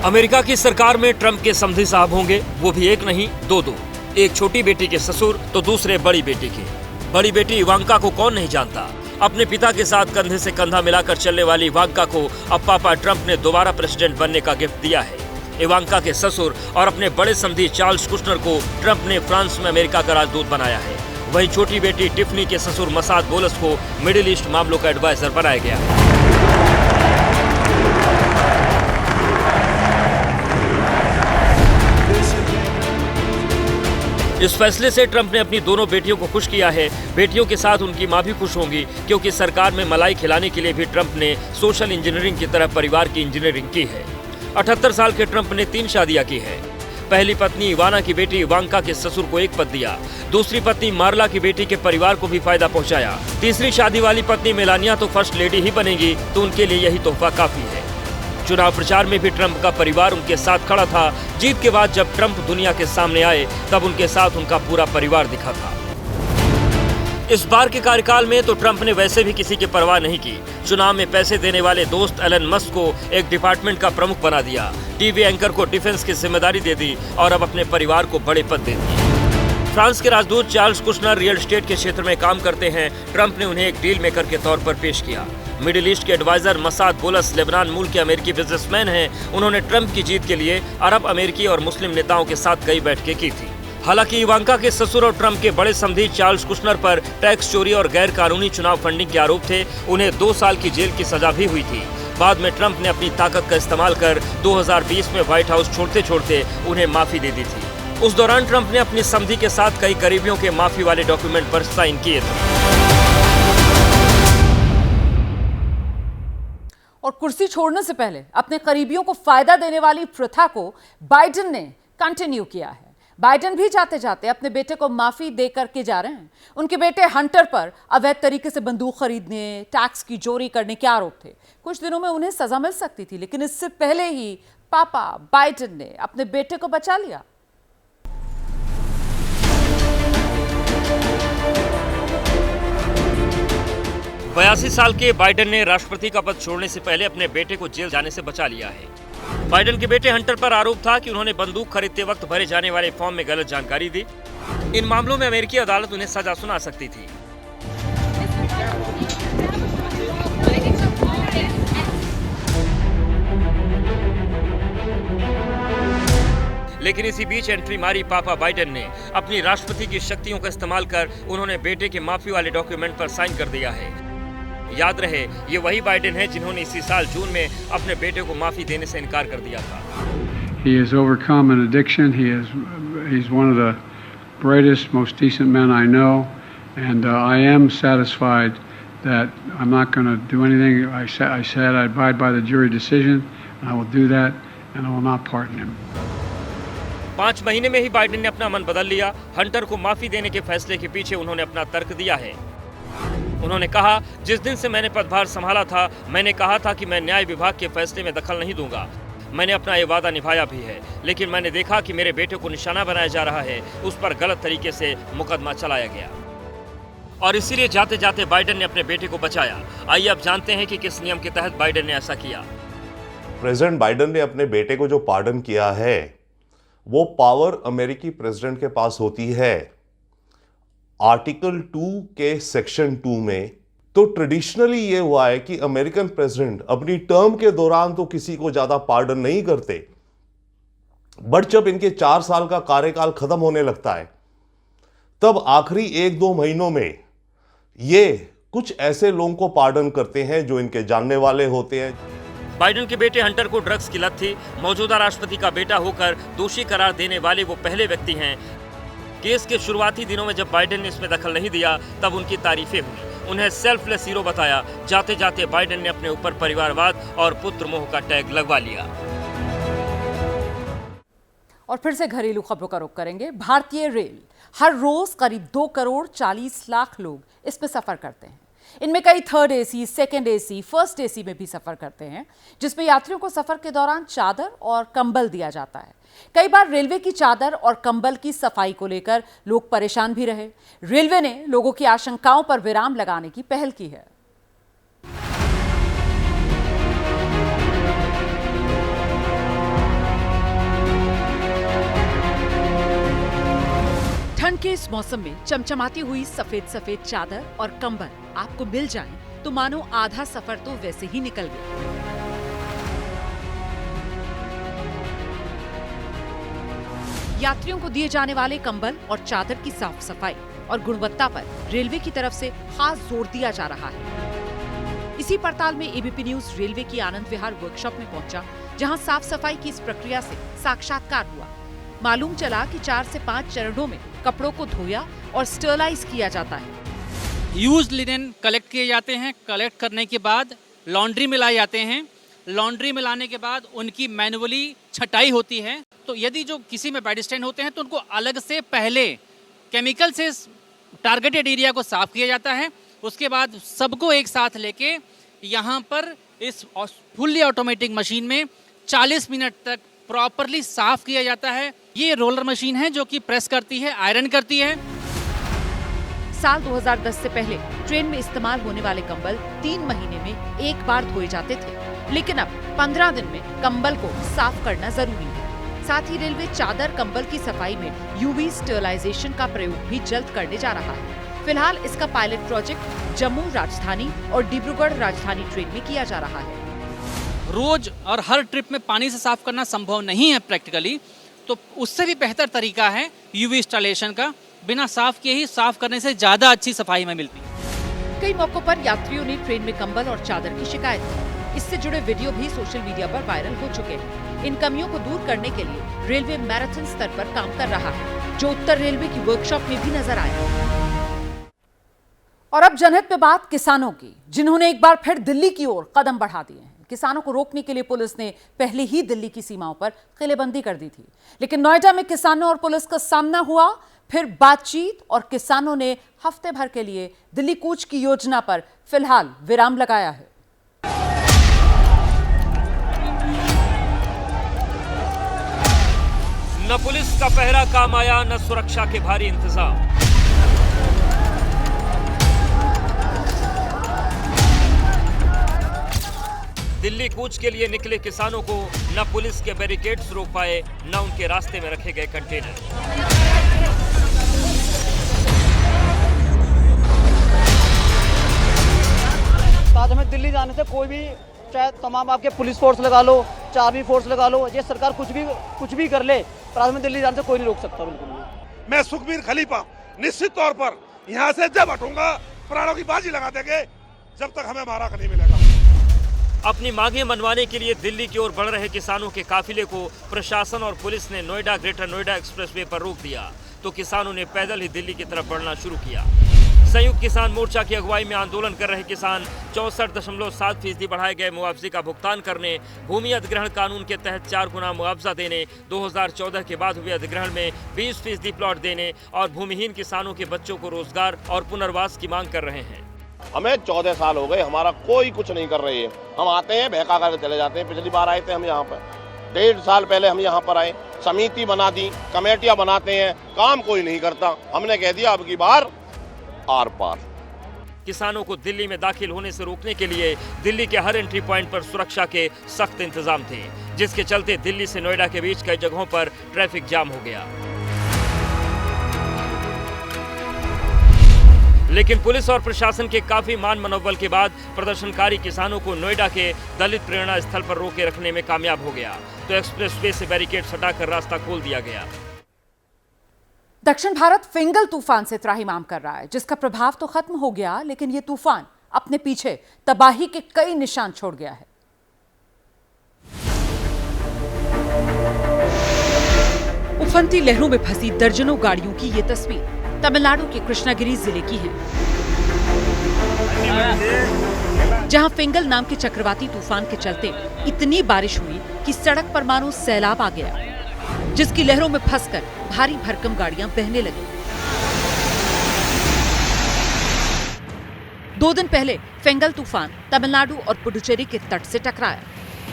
अमेरिका की सरकार में ट्रंप के समधी साहब होंगे, वो भी एक नहीं 2-2। एक छोटी बेटी के ससुर तो दूसरे बड़ी बेटी के। बड़ी बेटी इवांका को कौन नहीं जानता। अपने पिता के साथ कंधे से कंधा मिलाकर चलने वाली इवांका को अब पापा ट्रंप ने दोबारा प्रेसिडेंट बनने का गिफ्ट दिया है। इवांका के ससुर और अपने बड़े समधी चार्ल्स कुशनर को ट्रंप ने फ्रांस में अमेरिका का राजदूत बनाया है। वहीं छोटी बेटी टिफनी के ससुर मसाद बोलस को मिडिल ईस्ट मामलों का एडवाइजर बनाया गया। इस फैसले से ट्रंप ने अपनी दोनों बेटियों को खुश किया है। बेटियों के साथ उनकी मां भी खुश होंगी, क्योंकि सरकार में मलाई खिलाने के लिए भी ट्रंप ने सोशल इंजीनियरिंग की तरह परिवार की इंजीनियरिंग की है। 78 साल के ट्रंप ने 3 शादियां की है। पहली पत्नी इवाना की बेटी इवांका के ससुर को 1 पद दिया। दूसरी पत्नी मार्ला की बेटी के परिवार को भी फायदा पहुंचाया। तीसरी शादी वाली पत्नी मेलानिया तो फर्स्ट लेडी ही बनेगी, तो उनके लिए यही तोहफा काफी है। चुनाव प्रचार में भी ट्रंप का परिवार उनके साथ खड़ा था। जीत के बाद जब ट्रंप दुनिया के सामने आए, तब उनके साथ उनका पूरा परिवार दिखा था। इस बार के कार्यकाल में तो ट्रंप ने वैसे भी किसी की परवाह नहीं की। चुनाव में पैसे देने वाले दोस्त एलन मस्क को एक डिपार्टमेंट का प्रमुख बना दिया। टीवी एंकर को डिफेंस की जिम्मेदारी दे दी और अब अपने परिवार को बड़े पद दे दिए। फ्रांस के राजदूत चार्ल्स कुशनर रियल एस्टेट के क्षेत्र में काम करते हैं। ट्रंप ने उन्हें एक डील मेकर के तौर पर पेश किया। मिडिल ईस्ट के एडवाइजर मसाद बोलस लेबनान मूल के अमेरिकी बिजनेसमैन हैं। उन्होंने ट्रंप की जीत के लिए अरब अमेरिकी और मुस्लिम नेताओं के साथ कई बैठकें की थी। हालांकि इवांका के ससुर और ट्रंप के बड़े समधी चार्ल्स कुशनर पर टैक्स चोरी और गैर कानूनी चुनाव फंडिंग के आरोप थे। उन्हें 2 साल की जेल की सजा भी हुई थी। बाद में ट्रंप ने अपनी ताकत का इस्तेमाल कर 2020 में व्हाइट हाउस छोड़ते छोड़ते उन्हें माफी दे दी थी। उस दौरान ट्रंप ने अपनी समधी के साथ कई करीबियों के माफी वाले डॉक्यूमेंट पर साइन किए थे। और कुर्सी छोड़ने से पहले अपने करीबियों को फायदा देने वाली प्रथा को बाइडेन ने कंटिन्यू किया है। बाइडेन भी जाते जाते अपने बेटे को माफी दे करके जा रहे हैं। उनके बेटे हंटर पर अवैध तरीके से बंदूक खरीदने, टैक्स की चोरी करने के आरोप थे। कुछ दिनों में उन्हें सजा मिल सकती थी, लेकिन इससे पहले ही पापा बाइडेन ने अपने बेटे को बचा लिया। बयासी साल के बाइडेन ने राष्ट्रपति का पद छोड़ने से पहले अपने बेटे को जेल जाने से बचा लिया है। बाइडेन के बेटे हंटर पर आरोप था कि उन्होंने बंदूक खरीदते वक्त भरे जाने वाले फॉर्म में गलत जानकारी दी। इन मामलों में अमेरिकी अदालत उन्हें सजा सुना सकती थी। लेकिन इसी बीच एंट्री मारी पापा बाइडेन ने। अपनी राष्ट्रपति की शक्तियों का इस्तेमाल कर उन्होंने बेटे के माफी वाले डॉक्यूमेंट पर साइन कर दिया है। याद रहे, ये वही बाइडेन है जिन्होंने इसी साल जून में अपने बेटे को माफी देने से इनकार कर दिया था। He has overcome an addiction. He's one of the brightest, most decent men I know, and I am satisfied that I'm not going to do anything. I said I abide by the jury decision, and I will do that, and I will not pardon him. 5 महीने में ही Biden ने अपना मन बदल लिया। Hunter को माफी देने के फैसले के पीछे उन्होंने अपना तर्क दिया है। उन्होंने कहा, जिस दिन से मैंने पदभार संभाला था, मैंने कहा था कि मैं न्याय विभाग के फैसले में दखल नहीं दूंगा। मैंने अपना ये वादा निभाया भी है, लेकिन मैंने देखा कि मेरे बेटे को निशाना बनाया जा रहा है, उस पर गलत तरीके से मुकदमा चलाया गया और इसीलिए जाते जाते बाइडेन ने अपने बेटे को बचाया। आइए अब जानते हैं कि किस नियम के तहत बाइडेन ने ऐसा किया। प्रेसिडेंट बाइडेन ने अपने बेटे को जो पार्डन किया है, वो पावर अमेरिकी प्रेसिडेंट के पास होती है आर्टिकल 2 के सेक्शन 2 में। तो ट्रेडिशनली ये हुआ है कि अमेरिकन प्रेसिडेंट अपनी टर्म के दौरान तो किसी को ज्यादा पार्डन नहीं करते, बट जब इनके 4 साल का कार्यकाल खत्म होने लगता है, तब आखिरी 1-2 महीनों में ये कुछ ऐसे लोगों को पार्डन करते हैं जो इनके जानने वाले होते हैं। बाइडेन के बेटे हंटर को ड्रग्स की लत थी। मौजूदा राष्ट्रपति का बेटा होकर दोषी करार देने वाले वो पहले व्यक्ति हैं। केस के शुरुआती दिनों में जब बाइडेन ने इसमें दखल नहीं दिया, तब उनकी तारीफें हुई। उन्हें सेल्फलेस हीरो बताया। जाते जाते बाइडेन ने अपने ऊपर परिवारवाद और पुत्र मोह का टैग लगवा लिया। और फिर से घरेलू खबरों का रुख करेंगे। भारतीय रेल हर रोज करीब 2 करोड़ 40 लाख लोग इसमें सफर करते हैं। इनमें कई third AC, second AC, first AC में भी सफर करते हैं, जिसमें यात्रियों को सफर के दौरान चादर और कंबल दिया जाता है। कई बार रेलवे की चादर और कंबल की सफाई को लेकर लोग परेशान भी रहे। रेलवे ने लोगों की आशंकाओं पर विराम लगाने की पहल की है। ठंड के इस मौसम में चमचमाती हुई सफेद सफेद चादर और कंबल आपको मिल जाएं तो मानो आधा सफर तो वैसे ही निकल गया। यात्रियों को दिए जाने वाले कंबल और चादर की साफ सफाई और गुणवत्ता पर रेलवे की तरफ से खास जोर दिया जा रहा है। इसी पड़ताल में एबीपी न्यूज रेलवे की आनंद विहार वर्कशॉप में पहुंचा, जहां साफ सफाई की इस प्रक्रिया से साक्षात्कार हुआ। मालूम चला कि 4 से 5 चरणों में कपड़ों को धोया और स्टरलाइज किया जाता है। यूज्ड लिनेन कलेक्ट किए जाते हैं। कलेक्ट करने के बाद लॉन्ड्री में लाए जाते हैं। लॉन्ड्री में लाने के बाद उनकी मैनुअली छटाई होती है। तो यदि जो किसी में बैड स्टेन होते हैं तो उनको अलग से पहले केमिकल से टारगेटेड एरिया को साफ किया जाता है। उसके बाद सबको एक साथ लेके यहाँ पर इस फुल्ली ऑटोमेटिक मशीन में 40 मिनट तक प्रॉपरली साफ किया जाता है। ये रोलर मशीन है जो कि प्रेस करती है, आयरन करती है। साल 2010 से पहले ट्रेन में इस्तेमाल होने वाले कंबल 3 महीने में एक बार धोए जाते थे, लेकिन अब 15 दिन में कंबल को साफ करना जरूरी है। साथ ही रेलवे चादर कंबल की सफाई में यूवी स्टरलाइजेशन का प्रयोग भी जल्द करने जा रहा है। फिलहाल इसका पायलट प्रोजेक्ट जम्मू राजधानी और डिब्रूगढ़ राजधानी ट्रेन में किया जा रहा है। रोज और हर ट्रिप में पानी से साफ करना संभव नहीं है प्रैक्टिकली, तो उससे भी बेहतर तरीका है यूवी इंस्टॉलेशन का। बिना साफ किए ही साफ करने से ज्यादा अच्छी सफाई में मिलती है। कई मौकों पर यात्रियों ने ट्रेन में कंबल और चादर की शिकायत की। इससे जुड़े वीडियो भी सोशल मीडिया पर वायरल हो चुके हैं। इन कमियों को दूर करने के लिए रेलवे मैराथन स्तर पर काम कर रहा है, जो उत्तर रेलवे की वर्कशॉप में भी नजर आया। और अब जनहित में बात किसानों की, जिन्होंने एक बार फिर दिल्ली की ओर कदम बढ़ा दिए हैं। किसानों को रोकने के लिए पुलिस ने पहले ही दिल्ली की सीमाओं पर किलेबंदी कर दी थी, लेकिन नोएडा में किसानों और पुलिस का सामना हुआ। फिर बातचीत और किसानों ने हफ्ते भर के लिए दिल्ली कूच की योजना पर फिलहाल विराम लगाया है। न पुलिस का पहरा काम आया, न सुरक्षा के भारी इंतजाम। दिल्ली कूच के लिए निकले किसानों को न पुलिस के बैरिकेड्स रोक पाए, न उनके रास्ते में रखे गए कंटेनर। आज हमें दिल्ली जाने से कोई भी, चाहे तमाम आपके पुलिस फोर्स लगा लो, चाहे आर्मी फोर्स लगा लो, ये सरकार कुछ भी कर ले, पर आज हमें दिल्ली जाने से कोई नहीं रोक सकता। बिल्कुल भी। मैं सुखबीर खलीफा निश्चित तौर पर यहाँ से जब हटूंगा प्राणों की बाजी लगा देंगे, जब तक हमें हमारा हक नहीं मिलेगा। अपनी मांगें मनवाने के लिए दिल्ली की ओर बढ़ रहे किसानों के काफिले को प्रशासन और पुलिस ने नोएडा ग्रेटर नोएडा एक्सप्रेसवे पर रोक दिया, तो किसानों ने पैदल ही दिल्ली की तरफ बढ़ना शुरू किया। संयुक्त किसान मोर्चा की अगुवाई में आंदोलन कर रहे किसान 64.7% बढ़ाए गए मुआवजे का भुगतान करने, भूमि अधिग्रहण कानून के तहत 4 गुना मुआवजा देने, 2014 के बाद हुए अधिग्रहण में 20% प्लॉट देने और भूमिहीन किसानों के बच्चों को रोजगार और पुनर्वास की मांग कर रहे हैं। हमें 14 साल हो गए, हमारा कोई कुछ नहीं कर रही है। हम आते हैं, बहका कर चले जाते हैं। पिछली बार आए थे हम यहाँ पर, 1.5 साल पहले हम यहाँ पर आए, समिति बना दी, कमेटियां बनाते हैं, काम कोई नहीं करता। हमने कह दिया अब की बार आर पार। किसानों को दिल्ली में दाखिल होने से रोकने के लिए दिल्ली के हर एंट्री पॉइंट पर सुरक्षा के सख्त इंतजाम थे, जिसके चलते दिल्ली से नोएडा के बीच कई जगहों पर ट्रैफिक जाम हो गया। लेकिन पुलिस और प्रशासन के काफी मान मनोबल के बाद प्रदर्शनकारी किसानों को नोएडा के दलित प्रेरणा स्थल पर रोके रखने में कामयाब हो गया, तो एक्सप्रेसवे से बैरिकेड हटाकर रास्ता खोल दिया गया। दक्षिण भारत फिंगल तूफान से त्राहिमाम कर रहा है, जिसका प्रभाव तो खत्म हो गया, लेकिन यह तूफान अपने पीछे तबाही के कई निशान छोड़ गया है। उफनती लहरों में फंसी दर्जनों गाड़ियों की ये तस्वीर तमिलनाडु के कृष्णागिरी जिले की है, जहां फिंगल नाम के चक्रवाती तूफान के चलते इतनी बारिश हुई कि सड़क पर मानो सैलाब आ गया, जिसकी लहरों में फंसकर भारी भरकम गाड़ियां बहने लगी। 2 दिन पहले फिंगल तूफान तमिलनाडु और पुडुचेरी के तट से टकराया।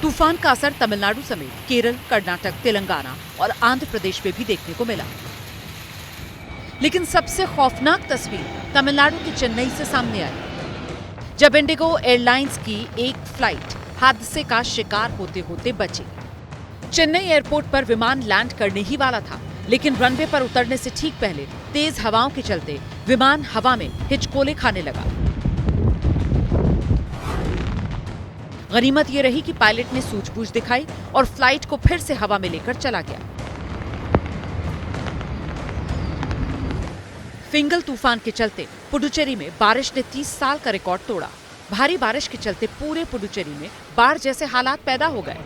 तूफान का असर तमिलनाडु समेत केरल, कर्नाटक, तेलंगाना और आंध्र प्रदेश में भी देखने को मिला। लेकिन सबसे खौफनाक तस्वीर तमिलनाडु के चेन्नई से सामने आई, जब इंडिगो एयरलाइंस की एक फ्लाइट हादसे का शिकार होते होते बची। चेन्नई एयरपोर्ट पर विमान लैंड करने ही वाला था, लेकिन रनवे पर उतरने से ठीक पहले तेज हवाओं के चलते विमान हवा में हिचकोले खाने लगा। गनीमत ये रही कि पायलट ने सूझबूझ दिखाई और फ्लाइट को फिर से हवा में लेकर चला गया। फिंगल तूफान के चलते पुडुचेरी में बारिश ने 30 साल का रिकॉर्ड तोड़ा। भारी बारिश के चलते पूरे पुडुचेरी में बाढ़ जैसे हालात पैदा हो गए।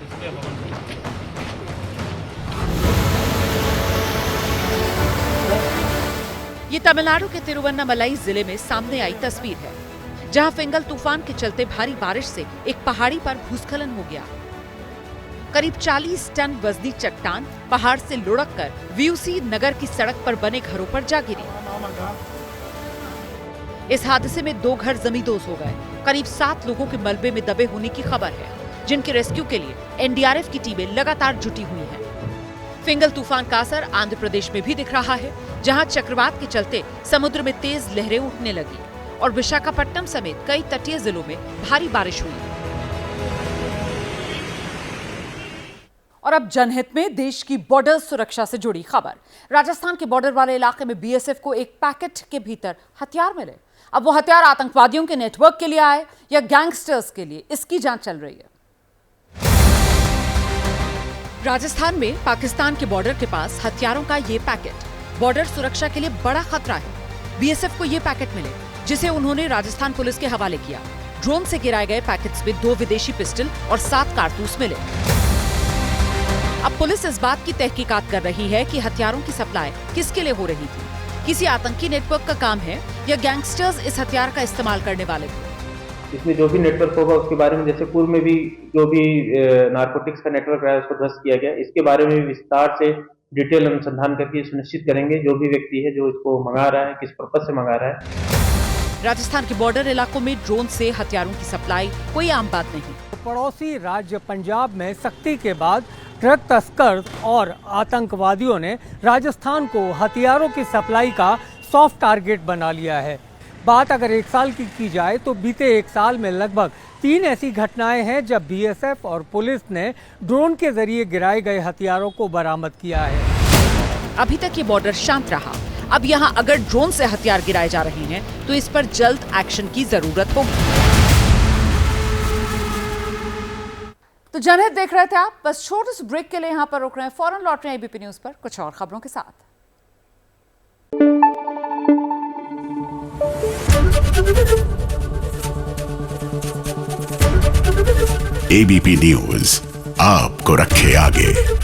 ये तमिलनाडु के तिरुवन्नामलाई जिले में सामने आई तस्वीर है, जहां फिंगल तूफान के चलते भारी बारिश से एक पहाड़ी पर भूस्खलन हो गया। करीब 40 टन वजनी चट्टान पहाड़ से लुढ़ककर वीयूसी नगर की सड़क पर बने घरों पर जा गिरी। इस हादसे में 2 घर जमींदोज हो गए। करीब 7 लोगों के मलबे में दबे होने की खबर है, जिनके रेस्क्यू के लिए एनडीआरएफ की टीमें लगातार जुटी हुई हैं। फिंगल तूफान का असर आंध्र प्रदेश में भी दिख रहा है, जहां चक्रवात के चलते समुद्र में तेज लहरें उठने लगी और विशाखापट्टनम समेत कई तटीय जिलों में भारी बारिश हुई। और अब जनहित में देश की बॉर्डर सुरक्षा से जुड़ी खबर। राजस्थान के बॉर्डर वाले इलाके में बीएसएफ को एक पैकेट के भीतर हथियार मिले। अब वो हथियार आतंकवादियों के नेटवर्क के लिए आए या गैंगस्टर्स के लिए, इसकी जांच चल रही है। राजस्थान में पाकिस्तान के बॉर्डर के पास हथियारों का ये पैकेट बॉर्डर सुरक्षा के लिए बड़ा खतरा है। बीएसएफ को ये पैकेट मिले जिसे उन्होंने राजस्थान पुलिस के हवाले किया। ड्रोन से गिराए गए पैकेट्स में 2 विदेशी पिस्टल और 7 कारतूस मिले। अब पुलिस इस बात की तहकीकात कर रही है कि हथियारों की सप्लाई किसके लिए हो रही थी। किसी आतंकी नेटवर्क का काम है या गैंगस्टर्स इस हथियार का इस्तेमाल करने वाले थे। इसमें जो भी नेटवर्क होगा उसके बारे में, जैसे पूर्व में भी जो भी नारकोटिक्स का नेटवर्क रहा है उसको ध्वस्त किया गया, इसके बारे में विस्तार से डिटेल अनुसंधान करके सुनिश्चित करेंगे जो भी व्यक्ति है जो इसको मंगा रहा है, किस पर्पज से मंगा रहा है। राजस्थान के बॉर्डर इलाकों में ड्रोन से हथियारों की सप्लाई कोई आम बात नहीं। पड़ोसी राज्य पंजाब में सख्ती के बाद ट्रक तस्कर और आतंकवादियों ने राजस्थान को हथियारों की सप्लाई का सॉफ्ट टारगेट बना लिया है। बात अगर 1 साल की जाए तो बीते 1 साल में लगभग 3 ऐसी घटनाएं हैं जब बीएसएफ और पुलिस ने ड्रोन के जरिए गिराए गए हथियारों को बरामद किया है। अभी तक ये बॉर्डर शांत रहा। अब यहाँ अगर ड्रोन से हथियार गिराए जा रहे हैं तो इस पर जल्द एक्शन की जरूरत होगी। तो जनहित देख रहे थे आप। बस छोटे से ब्रेक के लिए यहाँ पर रुक रहे हैं, फौरन लौट रहे हैं एबीपी न्यूज पर कुछ और खबरों के साथ। एबीपी न्यूज आपको रखे आगे।